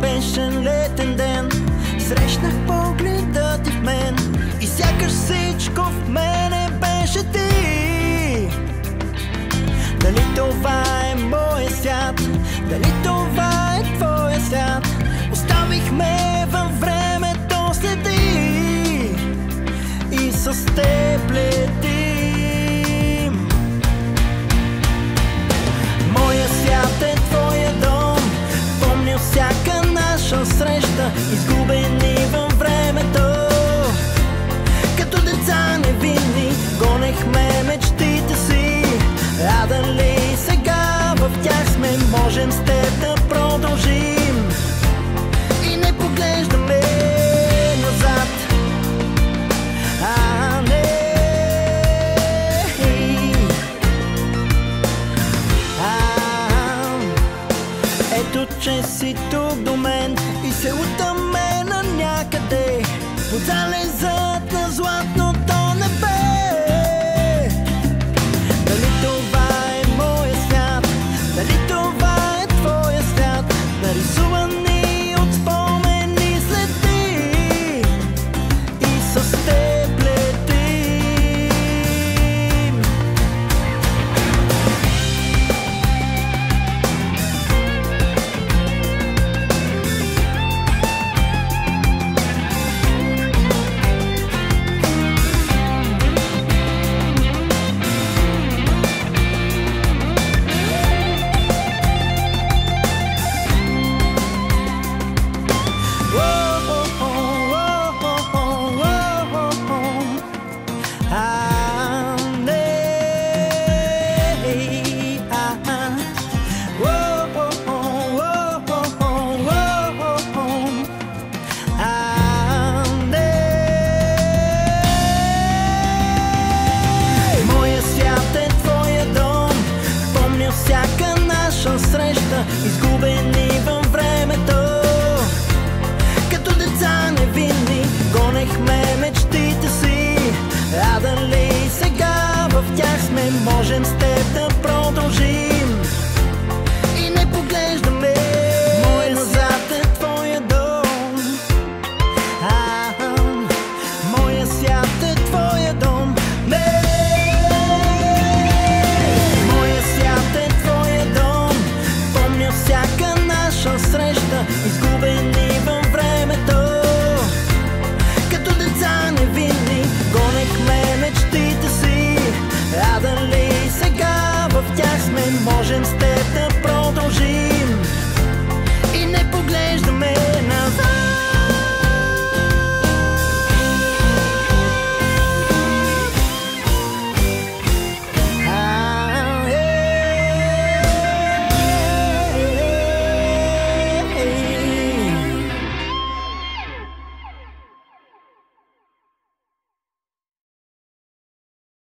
беше летен ден. Срещнах погледа ти в мен и сякаш всичко в мене беше ти. Дали това е моя свят? Дали това е твоя свят? Оставихме във времето следи и с теб летим. Моя свят е твоя дом. Помня всяка наша среща, изгубени във времето. Като деца невинни гонехме мечтите си. А дали сега в тях сме, можем с теб да продължим и не поглеждаме назад. Ето, че си тук до мен и се утаме на някъде под залезът на златното небе. Дали това е моя свят? Дали това е твоя свят? Нарисувани от спомени следи и с теб летим. Всяка наша среща, изгубени във времето. Като деца невинни гонехме мечтите си. А дали сега в тях сме, можем с теб да продължим и не поглеждаме назад. Е твоя дом. Моя свят е твоя дом. Всяка наша среща, изгубени във времето. Като деца невинни гонехме мечтите си. А дали сега в тях сме, можем с теб да продължим и не поглеждаме